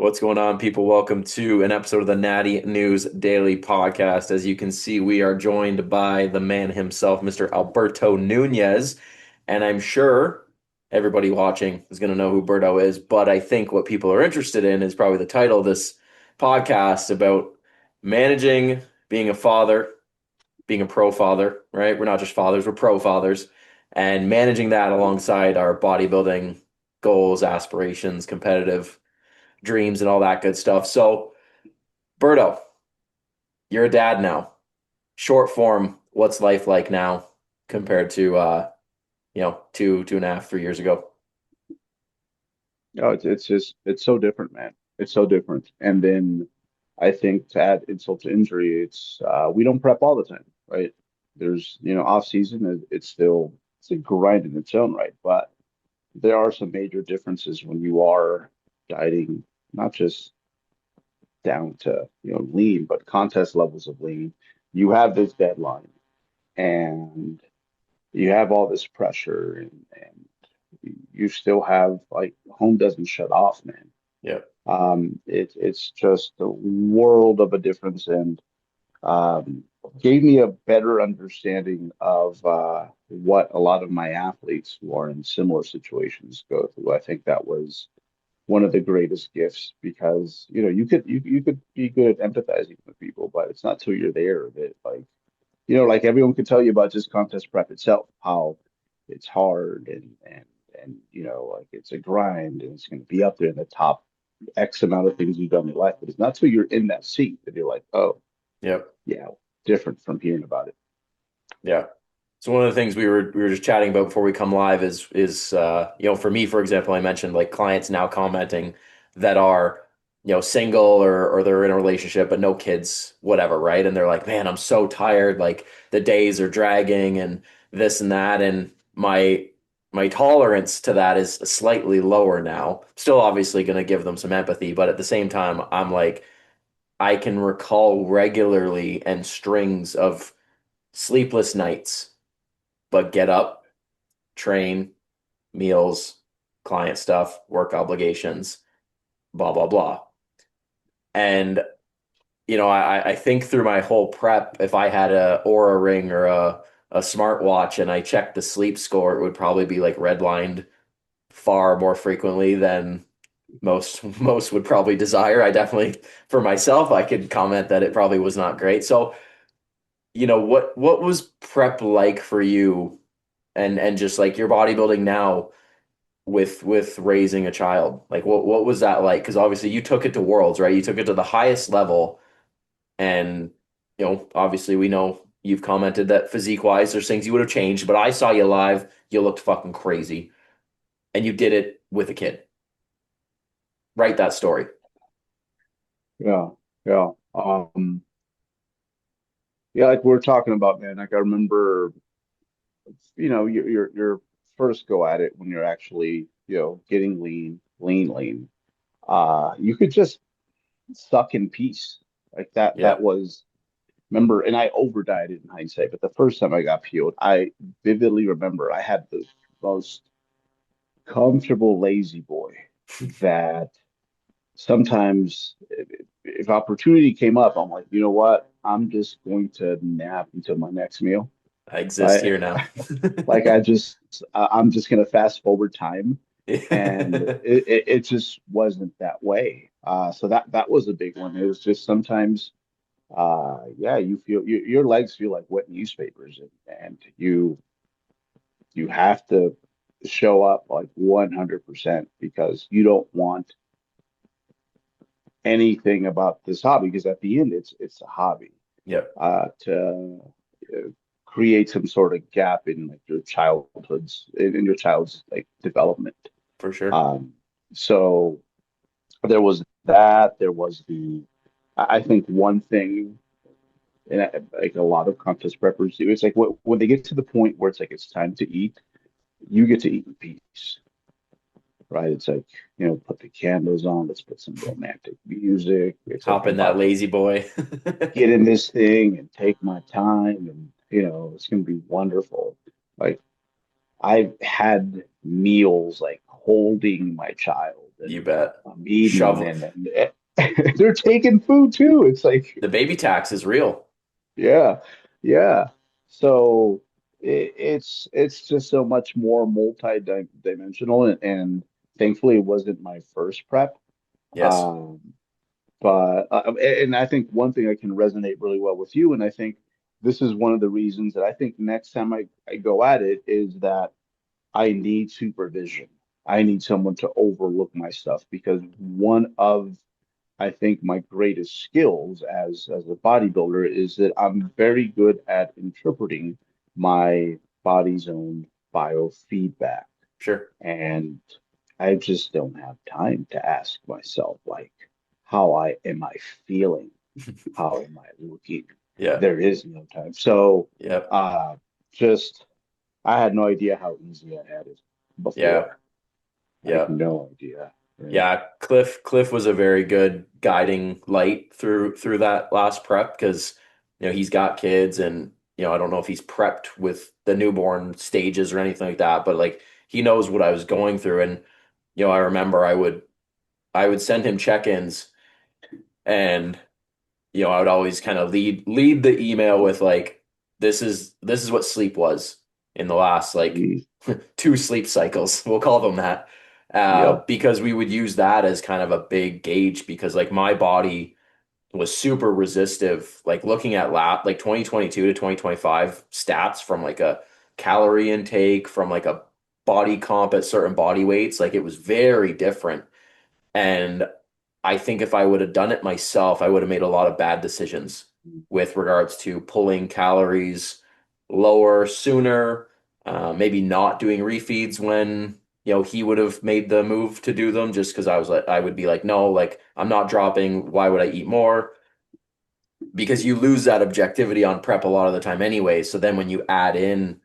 What's going on, people? Welcome to an episode of the Natty News Daily podcast. As you can see, we are joined by the man himself, Mr. Alberto Nunez. And I'm sure everybody watching is going to know who Berto is. But I think what people are interested in is probably the title of this podcast about managing being a father, being a pro father, right? We're not just fathers, we're pro fathers, and managing that alongside our bodybuilding goals, aspirations, competitive dreams and all that good stuff. So, Berto, you're a dad now. Short form, what's life like now compared to two and a half, 3 years ago? No, it's just it's so different, man. It's so different. And then I think to add insult to injury, it's we don't prep all the time, right? There's off season it's a grind in its own right, but there are some major differences when you are dieting, not just down to lean, but contest levels of lean. You have this deadline and you have all this pressure and you still have like home doesn't shut off, man. Yeah. It's just a world of a difference and um, gave me a better understanding of what a lot of my athletes who are in similar situations go through. I think that was one of the greatest gifts because you could be good at empathizing with people, but it's not till you're there that like everyone could tell you about just contest prep itself, how it's hard and like it's a grind and it's going to be up there in the top X amount of things you've done in your life. But it's not till you're in that seat that you're like, oh, Yep. yeah, different from hearing about it. Yeah. So one of the things we were just chatting about before we come live is for me, for example, I mentioned like clients now commenting that are single or they're in a relationship but no kids, whatever, right? And they're like, man, I'm so tired, like the days are dragging and this and that. And my tolerance to that is slightly lower now. Still obviously gonna give them some empathy, but at the same time, I'm like, I can recall regularly and strings of sleepless nights, but get up, train, meals, client stuff, work obligations, blah, blah, blah. And, I think through my whole prep, if I had a Aura ring or a smartwatch and I checked the sleep score, it would probably be like redlined far more frequently than most would probably desire. I definitely, for myself, I could comment that it probably was not great. So, what was prep like for you and just like your bodybuilding now with raising a child? Like what was that like? Because obviously you took it to worlds, right? You took it to the highest level, and obviously we know you've commented that physique wise there's things you would have changed, but I saw you live, you looked fucking crazy, and you did it with a kid. Write that story. Yeah, yeah. Yeah, like we are talking about, man. Like I remember, your first go at it when you're actually, getting lean. You could just suck in peace. Like that Yeah. was remember, and I over dieted in hindsight, but the first time I got peeled, I vividly remember I had the most comfortable lazy boy that sometimes if opportunity came up, I'm like, you know what? I'm just going to nap until my next meal. I exist I here now. like I'm just gonna fast forward time, and it just wasn't that way. So that was a big one. It was just sometimes, yeah, your legs feel like wet newspapers, and you have to show up like 100% because you don't want anything about this hobby because at the end it's a hobby Yep, to create some sort of gap in like your childhood's in your child's like development. for sure. Um, so there was that. There was I think one thing, and like a lot of contest preppers do, it's like when they get to the point where it's like it's time to eat, you get to eat in peace, right? It's like, put the candles on, let's put some romantic music. It's like Hop I'm in that about to lazy boy. get in this thing and take my time and it's gonna be wonderful. Like I've had meals like holding my child and You bet. I'm eating, Shovel. and they're taking food too. It's like, The baby tax is real. yeah, yeah. So it's just so much more multi-dimensional, and thankfully it wasn't my first prep. Yes. Um, but I think one thing I can resonate really well with you, and I think this is one of the reasons that I think next time I go at it is that I need supervision. I need someone to overlook my stuff because one of I think my greatest skills as a bodybuilder is that I'm very good at interpreting my body's own biofeedback. Sure. And I just don't have time to ask myself, like, how am I feeling? How am I looking? Yeah. There is no time. So Yep. uh just I had no idea how easy I had it Yeah. before. Like Yeah. no idea. And Yeah, Cliff was a very good guiding light through that last prep because he's got kids and I don't know if he's prepped with the newborn stages or anything like that, but like he knows what I was going through and I remember I would send him check-ins and I would always kind of lead the email with like this is what sleep was in the last like geez, two sleep cycles. We'll call them that. yep. Because we would use that as kind of a big gauge because like my body was super resistive. Like looking at like 2022 to 2025 stats from like a calorie intake, from like a body comp at certain body weights, like it was very different. And I think if I would have done it myself, I would have made a lot of bad decisions with regards to pulling calories lower sooner, maybe not doing refeeds when, he would have made the move to do them just because I would be like, no, like I'm not dropping. Why would I eat more? Because you lose that objectivity on prep a lot of the time anyway. So then when you add in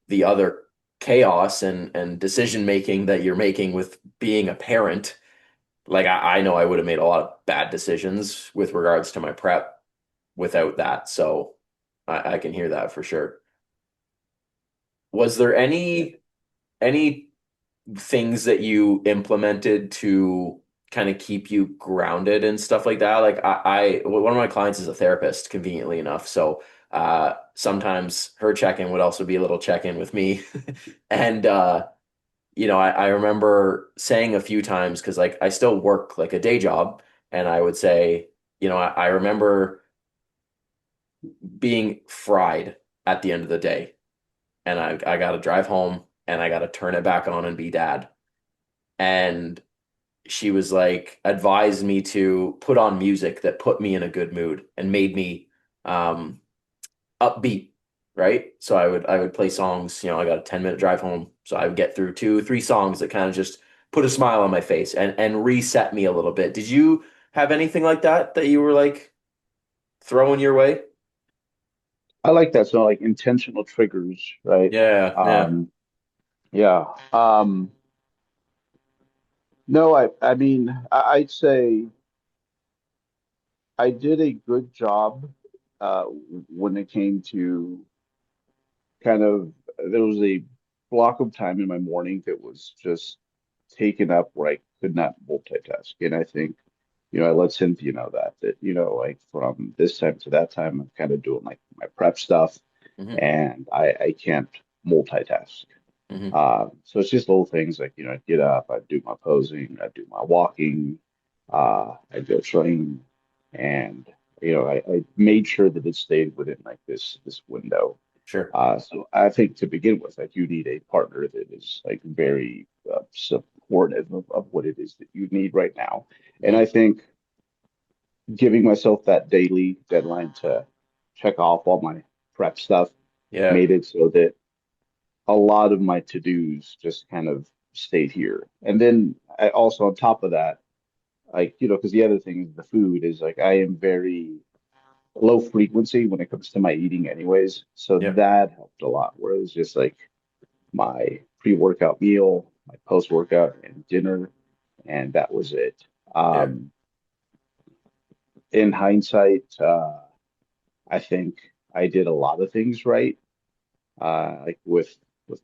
the other chaos and decision making that you're making with being a parent, like I know I would have made a lot of bad decisions with regards to my prep without that. So I can hear that for sure. Was there Yeah. any things that you implemented to kind of keep you grounded and stuff like that? Like one of my clients is a therapist, conveniently enough. So sometimes her check-in would also be a little check-in with me. And I remember saying a few times because like I still work like a day job, and I would say, I remember being fried at the end of the day, and I got to drive home and I got to turn it back on and be dad. And she was like, advised me to put on music that put me in a good mood and made me um, upbeat, right? So I would play songs, I got a 10-minute drive home. So I would get through two, three songs that kind of just put a smile on my face and reset me a little bit. Did you have anything like that you were like throwing your way? I like that. So like intentional triggers, right? Yeah, yeah, Um, yeah. No, I mean, I'd say I did a good job uh, when it came to kind of there was a block of time in my morning that was just taken up where I could not multitask. And I think, I let Cynthia know that, like from this time to that time, I'm kind of doing like my prep stuff hmm and I can't multitask. hmm So it's just little things like, I'd get up, I'd do my posing, I'd do my walking, I'd go train, and I made sure that it stayed within like this window. sure, So I think to begin with, like you need a partner that is like very supportive of what it is that you need right now. And hmm I think giving myself that daily deadline to check off all my prep stuff yeah, made it so that a lot of my to-dos just kind of stayed here. And then I also on top of that, like, because the other thing is the food is like I am very low frequency when it comes to my eating anyways. So yeah, that helped a lot where it was just like my pre-workout meal, my post-workout and dinner, and that was it. yeah, In hindsight, I think I did a lot of things right. Like with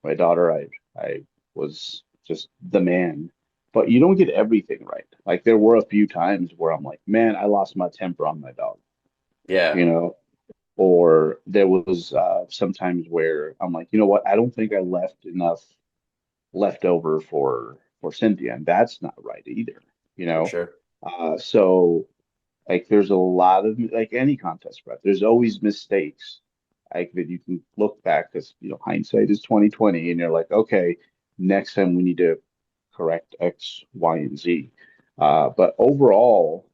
my daughter, I was just the man but you don't get everything right. Like there were a few times where I'm like, man, I lost my temper on my dog, Yeah, you know, or there was sometimes where I'm like, you know what, I don't think I left enough left over for Cynthia, and that's not right either, you for know. sure. So like there's a lot of like any contest prep, there's always mistakes like that you can look back because hindsight is 2020, and you're like, okay, next time we need to correct X, Y, and Z. But overall,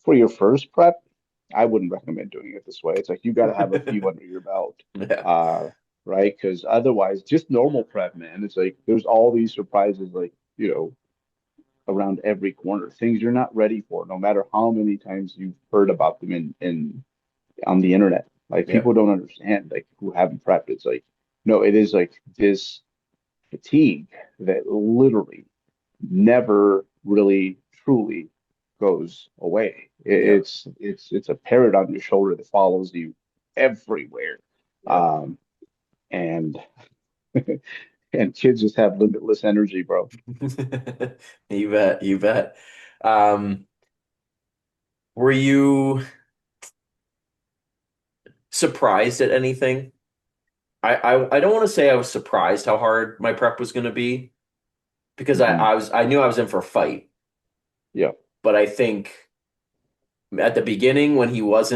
for your first prep, I wouldn't recommend doing it this way. It's like you got to have a few under your belt, Yeah, uh, right? Because otherwise, just normal prep, man, it's like there's all these surprises, like around every corner, things you're not ready for, no matter how many times you've heard about them in on the internet. Like yeah, people don't understand, like who haven't prepped. It's like, no, it is like this fatigue that literally never really truly goes away. yeah, It's a parrot on your shoulder that follows you everywhere. yeah. Um, and and kids just have limitless energy, bro. You bet, you bet. Um, were you surprised at anything? I don't want to say I was surprised how hard my prep was going to be because Hmm. I knew I was in for a fight, Yeah. but I think at the beginning when he was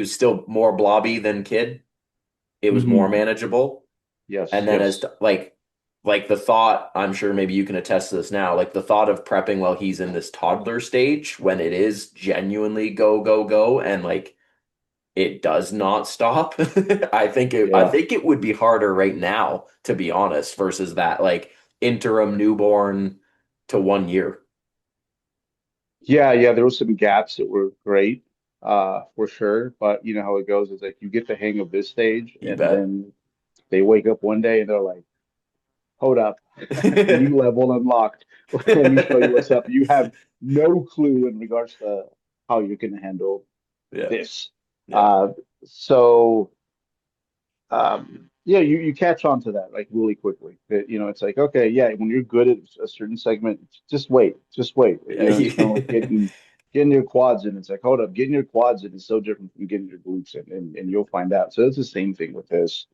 still more blobby than kid, it was more Hmm. manageable. Yes. And then Yes. like the thought, I'm sure maybe you can attest to this now, like the thought of prepping while he's in this toddler stage when it is genuinely go, go, go, and like it does not stop. I Yeah. think it would be harder right now, to be honest, versus that like interim newborn to 1 year. Yeah. Yeah. There were some gaps that were great, for sure. But you know how it goes is like you get the hang of this stage, You and bet. then they wake up one day and they're like, hold up, new level unlocked. Let me show you what's up. You have no clue in regards to how you're going to handle Yeah. this. Yeah. Uh, so yeah, you catch on to that like really quickly. That it's like, okay, yeah, when you're good at a certain segment, just wait, just wait. Yeah. It's kind of like getting your quads in. It's like, hold up, getting your quads in is so different from getting your glutes in, and you'll find out. So it's the same thing with this.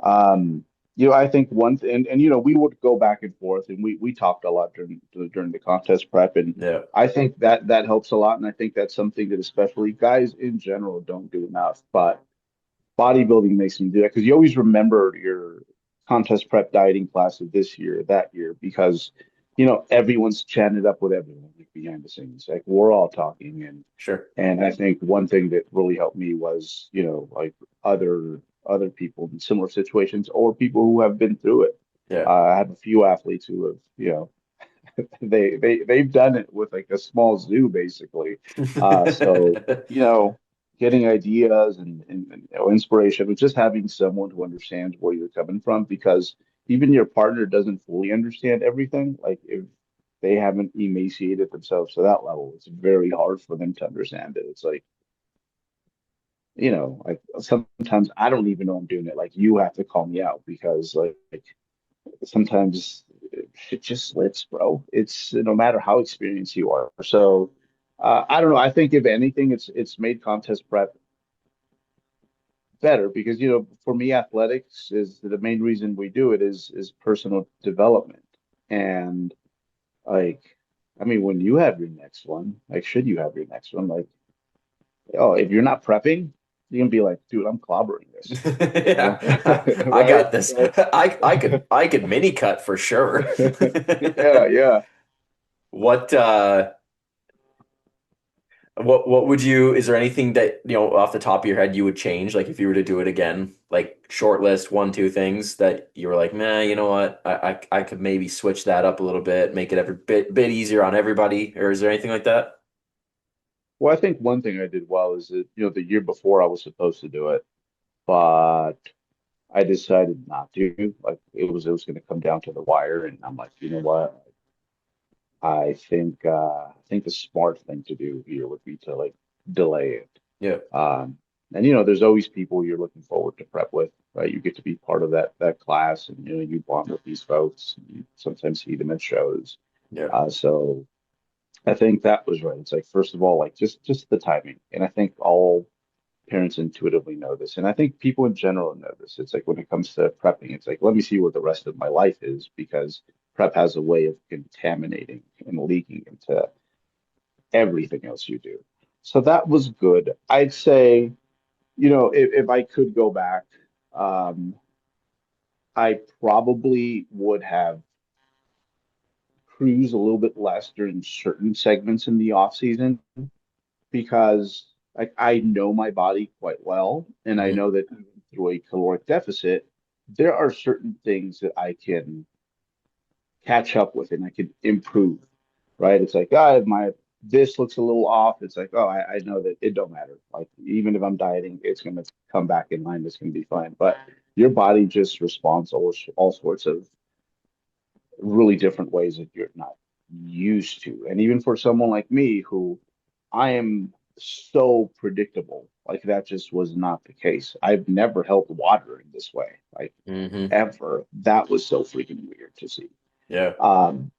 Um, I think one thing, and we would go back and forth, and we talked a lot during the contest prep, and Yeah. I think that helps a lot, and I think that's something that especially guys in general don't do enough, but bodybuilding makes them do that because you always remember your contest prep dieting class of this year, that year, because everyone's chatted up with everyone like behind the scenes. Like we're all talking, Sure. and I think one thing that really helped me was, like other people in similar situations or people who have been through it. Yeah. I have a few athletes who have, they've done it with like a small zoo basically. So getting ideas and inspiration, but just having someone who understands where you're coming from, because even your partner doesn't fully understand everything. Like if they haven't emaciated themselves to that level, it's very hard for them to understand it. It's like, like sometimes I don't even know I'm doing it. Like you have to call me out because like sometimes shit just slips, bro. It's no matter how experienced you are. So I don't know. I think if anything, it's made contest prep better because for me, athletics is the main reason we do it is personal development. And like, I mean, when you have your next one, like, should you have your next one? Like, oh, if you're not prepping, you can be like, dude, I'm clobbering this, I right? got this. Right. I could mini cut for sure. Yeah, yeah. What what would you, is there anything that, off the top of your head you would change? Like if you were to do it again, like short list, one, two things that you were like, man, you know what? I could maybe switch that up a little bit, make it every bit easier on everybody. Or is there anything like that? Well, I think one thing I did well is that, the year before I was supposed to do it, but I decided not to. Like it was going to come down to the wire, and I'm like, you know what? I think the smart thing to do here would be to like delay it. Yeah. Um, And there's always people you're looking forward to prep with, right? You get to be part of that class, and you bond with these folks. You sometimes see them at shows. Yeah. So I think that was right. It's like, first of all, like just the timing, and I think all parents intuitively know this, and I think people in general know this. It's like when it comes to prepping, it's like, let me see what the rest of my life is, because prep has a way of contaminating and leaking into everything else you do. So that was good. I'd say, if I could go back, um, I probably would have cruised a little bit less during certain segments in the off season, because I know my body quite well, and I Hmm. know that even through a caloric deficit, there are certain things that I can catch up with and I can improve. Right? It's like, my this looks a little off. It's like, oh, I know that it don't matter. Like, even if I'm dieting, it's gonna come back in line. It's gonna be fine. But your body just responds all sorts of really different ways that you're not used to. And even for someone like me, who I am so predictable, like that just was not the case. I've never held water in this way, like Hmm. ever. That was so freaking weird to see. Yeah. Um,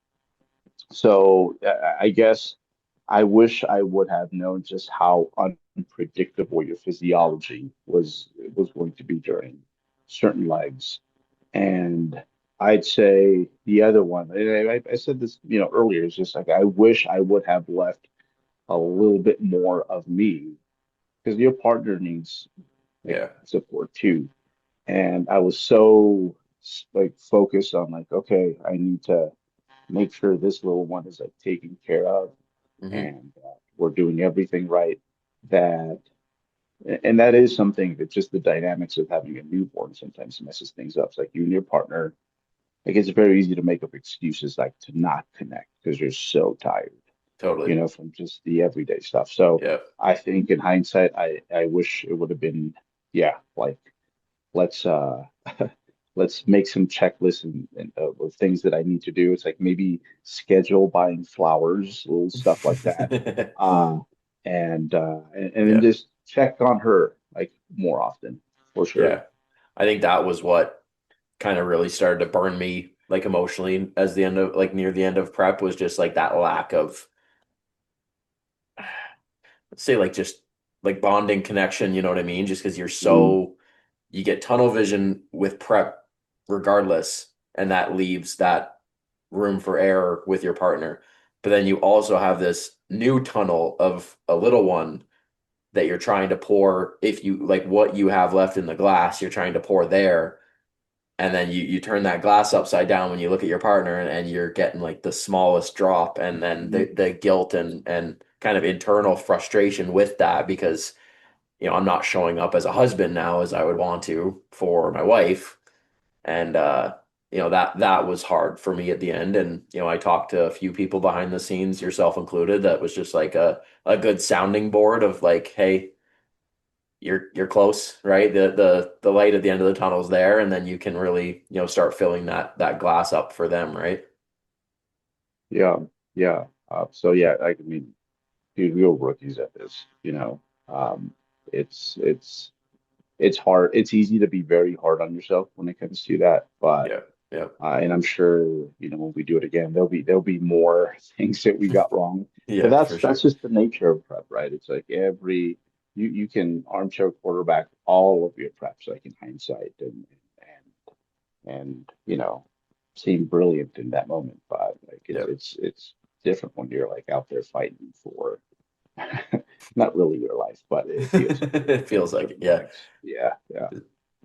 so I guess I wish I would have known just how unpredictable your physiology was going to be during certain legs. And I'd say the other one, and I said this, earlier, is just like, I wish I would have left a little bit more of me, because your partner needs like Yeah. support too. And I was so like focused on like, okay, I need to make sure this little one is like taken care of, Hmm. and we're doing everything right. That and that is something that just the dynamics of having a newborn sometimes messes things up. It's like you and your partner, like it's very easy to make up excuses like to not connect because you're so tired, Totally. from just the everyday stuff. So Yeah. I think in hindsight, I wish it would have been, yeah, like let's let's make some checklists and of things that I need to do. It's like maybe schedule buying flowers, little stuff like that. Uh and then Yeah. just check on her like more often for sure. Yeah. I think that was what kind of really started to burn me like emotionally as the end of like near the end of prep was just like that lack of let's say like just like bonding connection, you know what I mean? Just because you're Mm, so you get tunnel vision with prep regardless, and that leaves that room for error with your partner. But then you also have this new tunnel of a little one that you're trying to pour if you like what you have left in the glass, you're trying to pour there. And then you turn that glass upside down when you look at your partner and you're getting like the smallest drop and then the guilt and kind of internal frustration with that because I'm not showing up as a husband now as I would want to for my wife. And that was hard for me at the end. And I talked to a few people behind the scenes, yourself included, that was just like a good sounding board of like, hey, you're close, right? The light at the end of the tunnel is there, and then you can really, start filling that glass up for them, right? yeah, yeah. So yeah, I mean, dude, we were rookies at this. Um, it's it's hard. It's easy to be very hard on yourself when it comes to that, but Yeah, yeah, and I'm sure, when we do it again, there'll be more things that we got wrong. But yeah, that's for that's sure. just the nature of prep, right? It's like you can armchair quarterback all of your preps, like in hindsight, and seem brilliant in that moment. But like it's Yeah. it's it's different when you're like out there fighting for not really your life, but it feels like it It in feels like it. certain Yeah. moments. Yeah, yeah.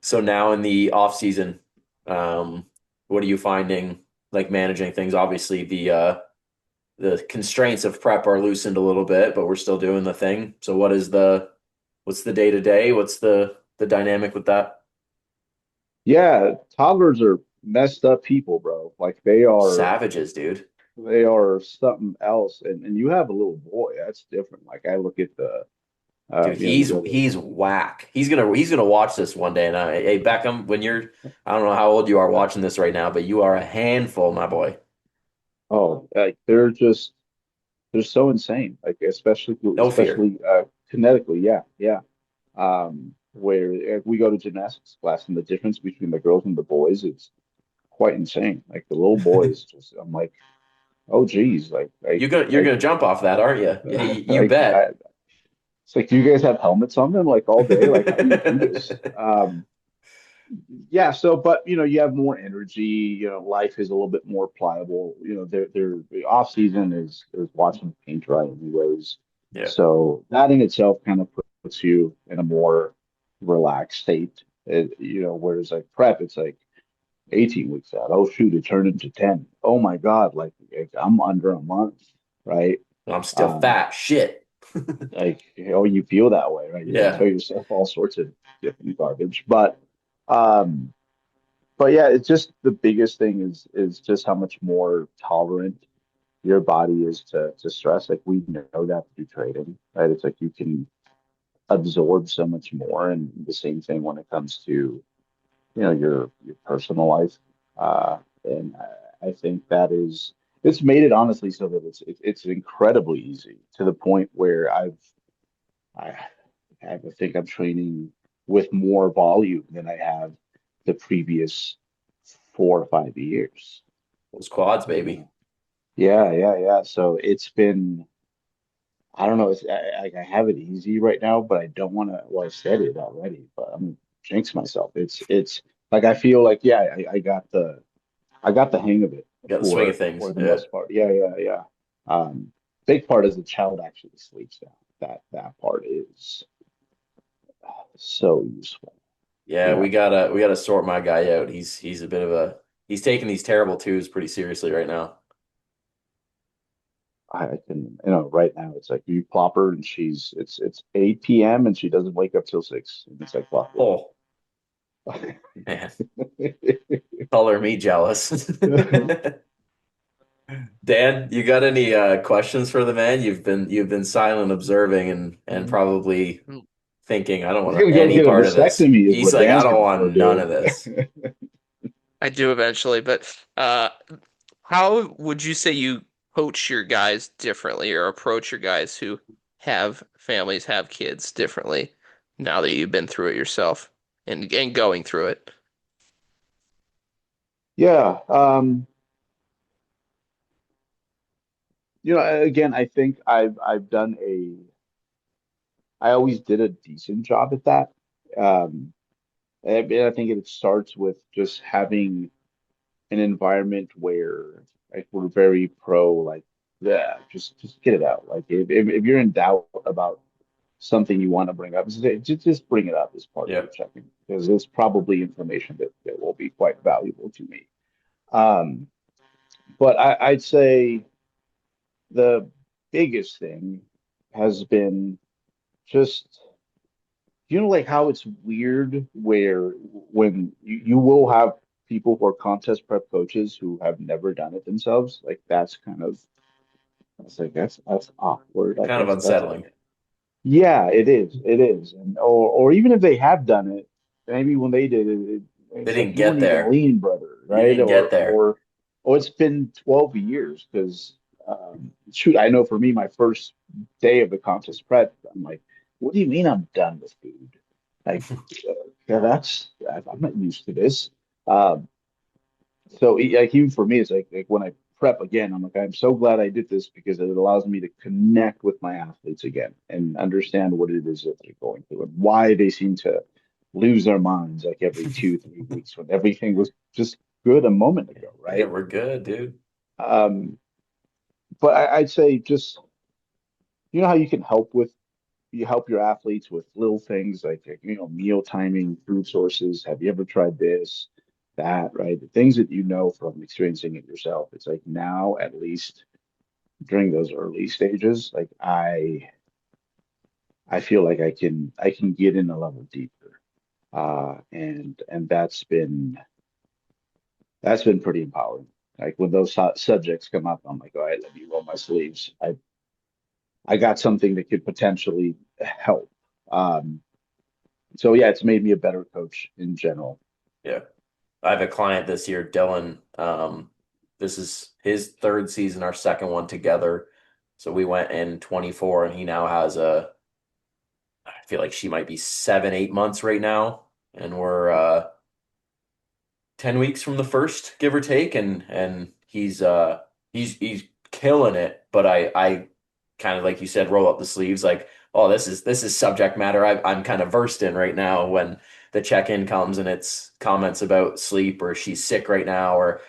So now in the off season, um, what are you finding like managing things? Obviously, the constraints of prep are loosened a little bit, but we're still doing the thing. So what's the day to day? What's the dynamic with that? Yeah, toddlers are messed up people, bro. Like Savages, dude. they are something else. And you have a little boy, that's different. Like I look at the Dude, these he's other he's whack. He's gonna watch this one day. And hey Beckham, I don't know how old you are watching this right now, but you are a handful, my boy. like they're so insane. Like especially No fear. kinetically, yeah, yeah. Where if we go to gymnastics class and the difference between the girls and the boys is quite insane. Like the little boys, just I'm like, oh geez, You're gonna jump off that, aren't you? Yeah, you like bet. it's like, do you guys have helmets on them like all day? Like, how do you do this? Yeah, so but you have more energy, life is a little bit more pliable. The off season is watching paint dry anyways. Yeah, So that in itself kind of puts you in a more relaxed state. Whereas like prep, it's like 18 weeks out. Oh shoot, it turned into 10. Oh my God, like I'm under a month, right? I'm still Um, fat. Shit. you feel that way, right? You tell Yeah, yourself all sorts of different garbage. Um but yeah, it's just the biggest thing is just how much more tolerant your body is to stress. Like we know that through training, right? It's like you can absorb so much more, and the same thing when it comes to your personal life. And I think that is it's made it honestly so that it's incredibly easy to the point where I I think I'm training with more volume than I have the previous 4 or 5 years. those quads, You baby. know? Yeah, yeah, yeah. So it's been, I don't know, I have it easy right now, but I don't want to, well, I said it already, but I'm gonna jinx myself. It's like I feel like, yeah, I got the hang of it Got the swing of for things. the Yeah. most part. Yeah, yeah, yeah. Um, Big part is the child actually sleeps now. That part is so useful. Yeah, Yeah. we gotta sort my guy out. He's a bit of a he's taking these terrible twos pretty seriously right now. I can, right now it's like you plop her and it's 8 p.m. and she doesn't wake up till 6. And it's like clockwork. Oh man, color me jealous. Dan, you got any questions for the man? You've been silent observing and Mm. probably thinking, I don't He's want gonna go any get a part of this. vasectomy is He's what like, I Dan's don't gonna want go none do. of this. I do eventually, but how would you say you coach your guys differently or approach your guys who have families, have kids differently now that you've been through it yourself and going through it? Yeah. Again, I think I've done I always did a decent job at that. Um, and I think it starts with just having an environment where like we're very pro like yeah, just get it out. Like if you're in doubt about something you want to bring up, just bring it up as part of Yeah. your checking because it's probably information that will be quite valuable to me. Um, but I'd say the biggest thing has been just like how it's weird where when you will have people who are contest prep coaches who have never done it themselves, like that's kind of that's like that's awkward. Like Kind of that's unsettling. yeah, it is, and or even if they have done it, maybe when they did it, They it's like didn't you get weren't even there. lean, brother, You right? didn't get there. Or it's been 12 years because shoot, I know for me, my first day of the contest prep, I'm like, what do you mean I'm done with food? Like, yeah, I'm not used to this. Um, so like even for me, it's like when I prep again, I'm like, I'm so glad I did this because it allows me to connect with my athletes again and understand what it is that they're going through and why they seem to lose their minds like every 2, 3 weeks when everything was just good a moment ago, Yeah, right? we're good, dude. Um, but I'd say just how you help your athletes with little things like meal timing, food sources. Have you ever tried this, that, right? The things that you know from experiencing it yourself. It's like now, at least during those early stages, like I feel like I can get in a level deeper. And that's been pretty empowering. Like when those subjects come up, I'm like, all right, let me roll my sleeves. I got something that could potentially help. Um, So yeah, it's made me a better coach in general. Yeah. I have a client this year, Dylan. This is his third season, our second one together. So we went in 24 and he now has a feel like she might be 7, 8 months right now, and we're 10 weeks from the first, give or take, and he's killing it. But I kind of, like you said, roll up the sleeves like, oh, this is subject matter I'm kind of versed in right now when the check-in comes and it's comments about sleep or she's sick right now or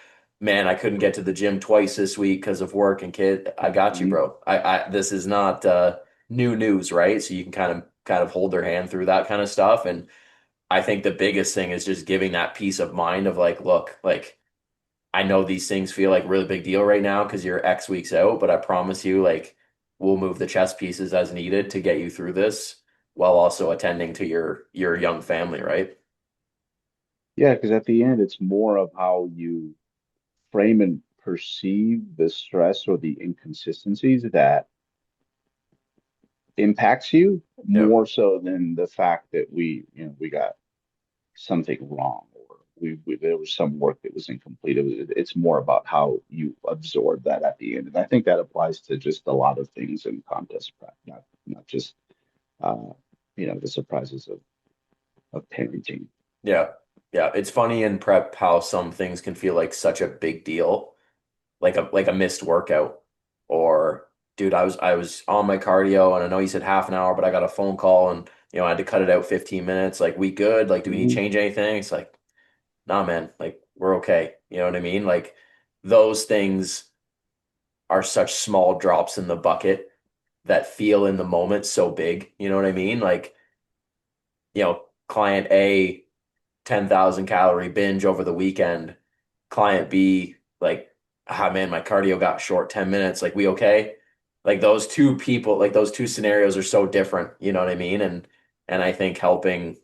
man, I couldn't get to the gym twice this week because of work and kid. I got you, Mhm. bro. I this is not new news, right? So you can kind of hold their hand through that kind of stuff. And I think the biggest thing is just giving that peace of mind of like, look, like I know these things feel like a really big deal right now because you're X weeks out, but I promise you, like, we'll move the chess pieces as needed to get you through this while also attending to your young family, right? Yeah, because at the end, it's more of how you frame and perceive the stress or the inconsistencies that impacts you Yeah. more so than the fact that we got something wrong or there was some work that was incomplete. It's more about how you absorb that at the end. And I think that applies to just a lot of things in contest prep, not just uh, the surprises of parenting. Yeah. Yeah. It's funny in prep how some things can feel like such a big deal, like a missed workout. Or dude, I was on my cardio and I know you said half an hour, but I got a phone call and I had to cut it out 15 minutes. Like, we good? Like, do we need to Mhm. change anything? It's like, nah, man, like we're okay. You know what I mean? Like those things are such small drops in the bucket that feel in the moment so big. You know what I mean? Like, client A, 10,000 calorie binge over the weekend. Client B, like, ah, man, my cardio got short 10 minutes. Like, we okay? Like those two people, like those two scenarios are so different. You know what I mean? And I think helping,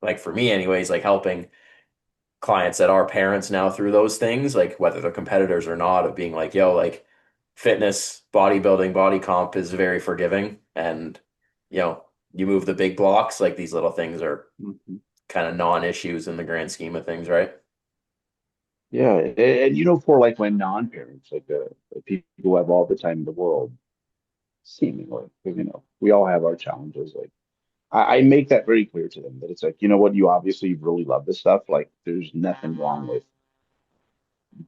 like for me anyways, like helping clients that are parents now through those things, like whether they're competitors or not, of being like, yo, like fitness, bodybuilding, body comp is very forgiving. And, you know, you move the big blocks, like these little things are Mhm. kind of non-issues in the grand scheme of things, right? Yeah, and for like my non-parents, like the people who have all the time in the world, seemingly, because we all have our challenges. Like I make that very clear to them that it's like, you know what, you obviously really love this stuff. Like there's nothing wrong with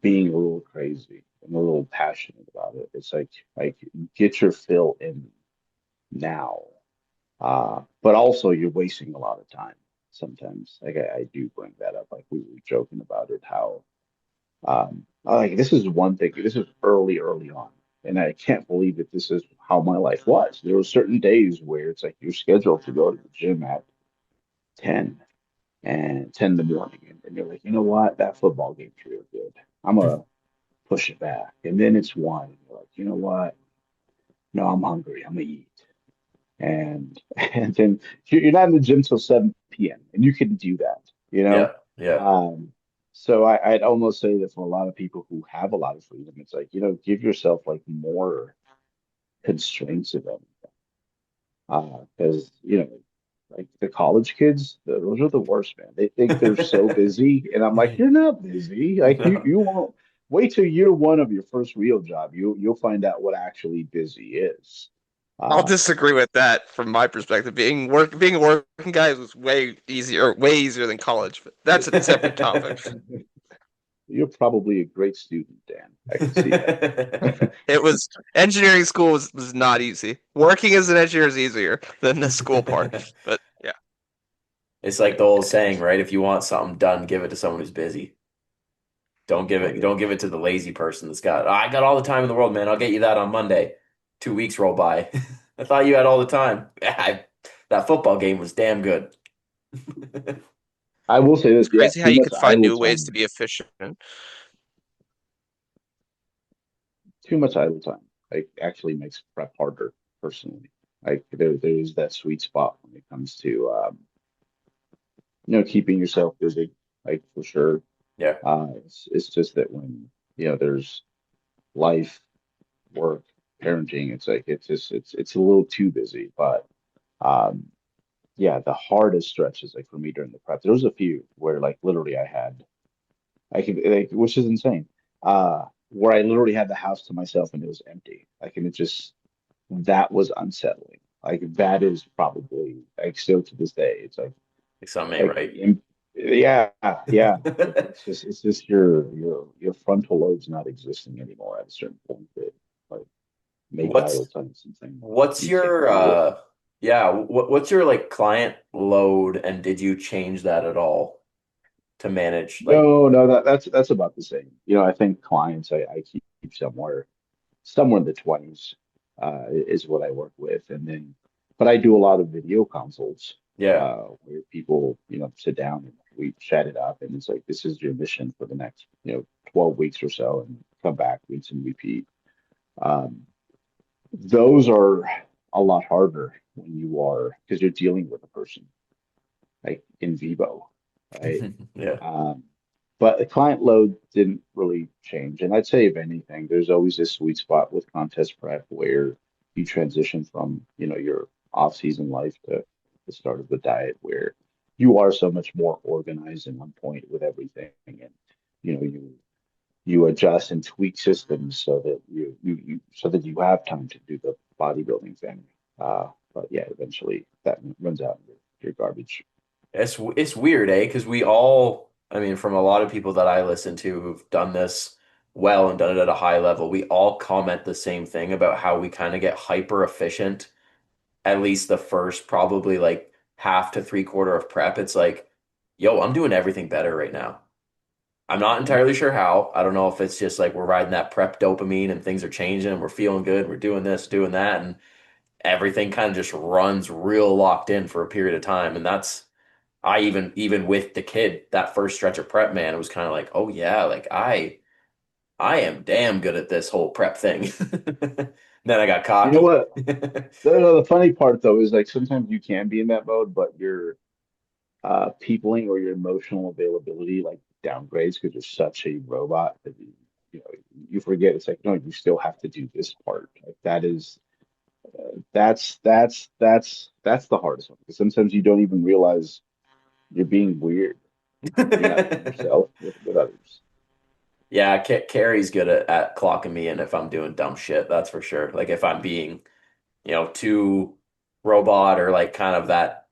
being a little crazy and a little passionate about it. It's like get your fill in now. But also you're wasting a lot of time sometimes. Like I do bring that up. Like we were joking about it, how like this is one thing. This is early on, and I can't believe that this is how my life was. There were certain days where it's like you're scheduled to go to the gym at 10 and 10 in the morning, and you're like, you know what, that football game's real good. I'm gonna push it back, and then it's one. And you're like, you know what? No, I'm hungry. I'm gonna eat, and and then you're not in the gym till 7 p.m. and you can do that, you Yeah, know. yeah. Um, so I'd almost say that for a lot of people who have a lot of freedom, it's like, give yourself like more constraints of anything. Because, like the college kids, those are the worst, man. They think they're so busy, and I'm like, you're not busy. Like you, No. you won't wait till year one of your first real job. You'll find out what actually busy is. I'll Uh, disagree with that from my perspective. Being a working guy was way easier than college, but that's a separate topic. you're probably a great student, Dan. I can see that. It was engineering school was not easy. Working as an engineer is easier than the school part. But yeah. It's like the old saying, right? If you want something done, give it to someone who's busy. Don't give Oh it, yeah. don't give it to the lazy person that's got, "Oh, I got all the time in the world, man. I'll get you that on Monday." 2 weeks roll by. I thought you had all the time. That football game was damn good. I will say It's this, yeah, crazy how too you much could find idle new ways to time. be efficient. Too much idle time. Like actually makes prep harder personally. Like there's that sweet spot when it comes to keeping yourself busy, like for sure. Yeah. It's just that when there's life, work, parenting, it's like it's a little too busy. But um, yeah, the hardest stretches like for me during the prep, there was a few where like literally I could like, which is insane. Where I literally had the house to myself and it was empty. Like, and it just that was unsettling. Like that is probably like still to this day. It's Like something ain't like right. yeah, yeah. Like it's just your frontal lobe's not existing anymore at a certain point that like make What's vital signs something what's you can't your deal with. yeah, what's your like client load, and did you change that at all to manage like No, no, that's about the same. I think clients I keep somewhere in the 20s is what I work with. And then, but I do a lot of video consults yeah. where people, sit down and we chat it up. And it's like, this is your mission for the next, 12 weeks or so, and come back, rinse and repeat. Um, those are a lot harder when you are, because you're dealing with a person like in vivo, right? Yeah. Um, but the client load didn't really change. And I'd say, if anything, there's always this sweet spot with contest prep where you transition from, your off-season life to the start of the diet, where you are so much more organized and on point with everything. And, you adjust and tweak systems so that you have time to do the bodybuilding thing. But yeah, eventually that runs out in your garbage. It's weird, eh? Because we all, I mean, from a lot of people that I listen to who've done this well and done it at a high level, we all comment the same thing about how we kind of get hyper efficient, at least the first probably like half to three-quarter of prep. It's like, yo, I'm doing everything better right now. I'm not entirely sure how. I don't know if it's just like we're riding that prep dopamine and things are changing and we're feeling good, we're doing this, doing that, and everything kind of just runs real locked in for a period of time. And that's I even with the kid, that first stretch of prep, man, it was kind of like, oh yeah, like I am damn good at this whole prep thing. Then I got You know cocky. what? The funny part though is like sometimes you can be in that mode, but your peopling or your emotional availability like downgrades because you're such a robot that you know you forget it's like no, you still have to do this part. Like that's the hardest one because sometimes you don't even realize you're being weird when you're not being yourself with others. Yeah, Carrie's good at clocking me in if I'm doing dumb shit, that's for sure. Like if I'm being, too robot or like kind of that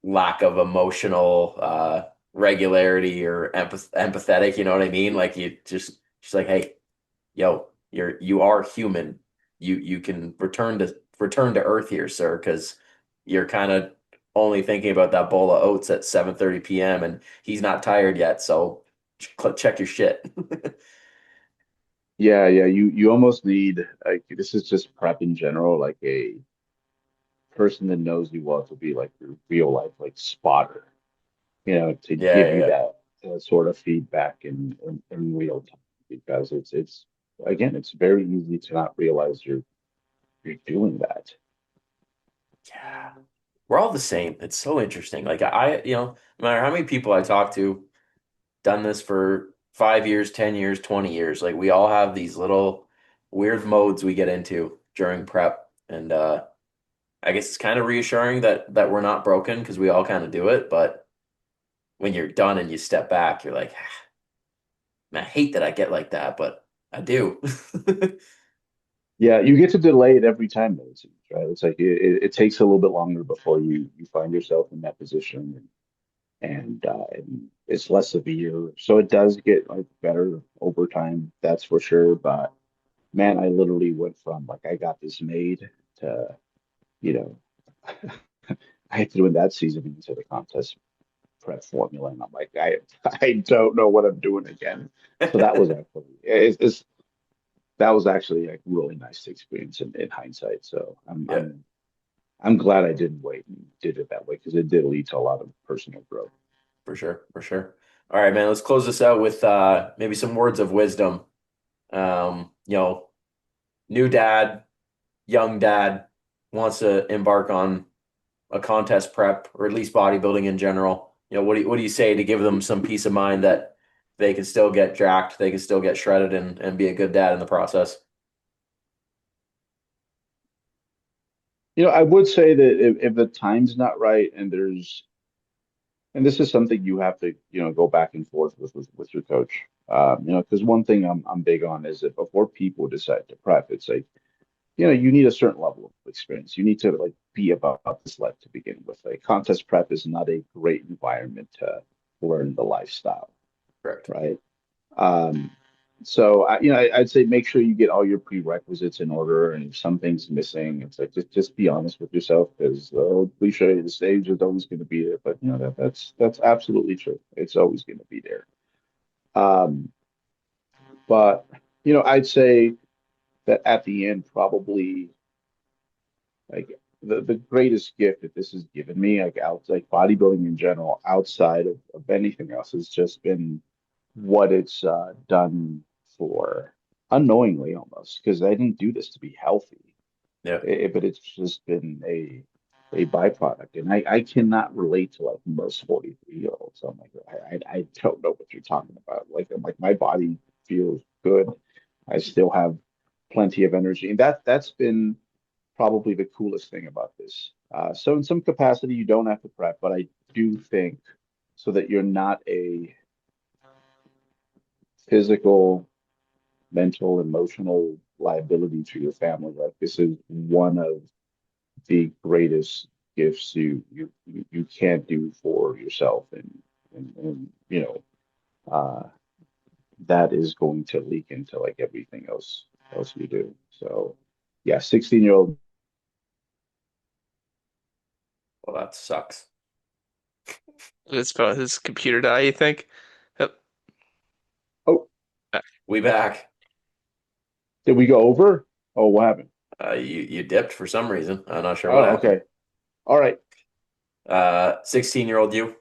lack of emotional regularity or empathetic, you know what I mean? Like you just she's like, "Hey, yo, you are human. You can return to earth here, sir, because you're kind of only thinking about that bowl of oats at 7:30 p.m. and he's not tired yet, so check your shit." Yeah, yeah, you almost need like this is just prep in general, like a person that knows you well to be like your real life like spotter, to Yeah, give yeah, you yeah. that sort of feedback in real time because it's again it's very easy to not realize you're doing that. Yeah. We're all the same. It's so interesting. Like no matter how many people I talk to, done this for 5 years, 10 years, 20 years. Like we all have these little weird modes we get into during prep. And I guess it's kind of reassuring that we're not broken because we all kind of do it. But when you're done and you step back, you're like, "Ah, man, I hate that I get like that, but I do." Yeah, you get to delay it every time though, it seems, right? It's like it takes a little bit longer before you find yourself in that position and it's less severe. So it does get like better over time, that's for sure. But man, I literally went from like I got this made to, you know, I had to do in that season into the contest prep formula, and I'm like, I don't know what I'm doing again. So that was actually a really nice experience in hindsight. So Yeah, I'm glad I didn't wait and did it that way because it did lead to a lot of personal growth. for sure, for sure. All right, man, let's close this out with maybe some words of wisdom. New dad, young dad wants to embark on a contest prep or at least bodybuilding in general, what do you say to give them some peace of mind that they can still get jacked, they can still get shredded and be a good dad in the process? I would say that if the time's not right and this is something you have to, go back and forth with your coach. Because one thing I'm big on is that before people decide to prep, it's like, you need a certain level of experience. You need to like be about this life to begin with. Like contest prep is not a great environment to learn the lifestyle, Correct. right? Um, so I'd say make sure you get all your prerequisites in order, and if something's missing, it's like just be honest with yourself because the cliche, the stage is always going to be there. But that's absolutely true. It's always going to be there. Um, but I'd say that at the end, probably like the greatest gift that this has given me, like bodybuilding in general, outside of anything else, has just been what it's done for unknowingly almost because I didn't do this to be healthy, Yeah. but it's just been a byproduct, and I cannot relate to like most 43-year-olds. I'm like I don't know what you're talking about. Like I'm like my body feels good. I still have plenty of energy, and that's been probably the coolest thing about this. So in some capacity, you don't have to prep, but I do think so that you're not a physical, mental, emotional liability to your family. Like this is one of the greatest gifts you can't do for yourself, and that is going to leak into like everything else you do. So yeah, 16-year-old. Well, that sucks. His computer die, you think? Yep. Oh, We back. did we go over? Oh, what happened? You dipped for some reason. I'm not sure what Oh, happened. okay. All right. 16-year-old you.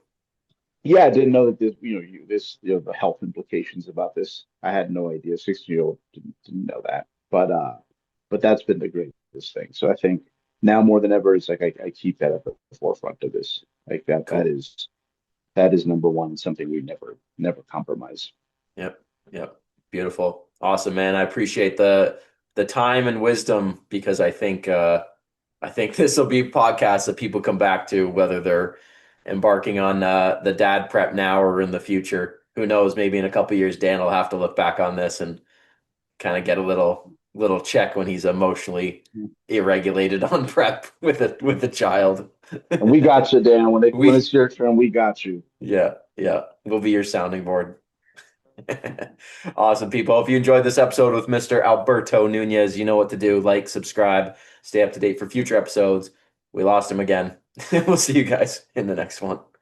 Yeah, I didn't know that the health implications about this. I had no idea. 16-year-old didn't know that. But that's been the greatest thing. So I think now more than ever, it's like I keep that at the forefront of this. Like that Cool. is number one, something we never compromise. Yep. Yep. Beautiful. Awesome, man. I appreciate the time and wisdom because I think this will be podcasts that people come back to whether they're embarking on the dad prep now or in the future. Who knows? Maybe in a couple years, Dan will have to look back on this and kind of get a little check when he's emotionally irregulated on prep with a child. And we got you, Dan. When We it's your turn, we got you. Yeah, yeah. We'll be your sounding board. Awesome, people. If you enjoyed this episode with Mr. Alberto Nunez, you know what to do. Like, subscribe, stay up to date for future episodes. We lost him again. We'll see you guys in the next one.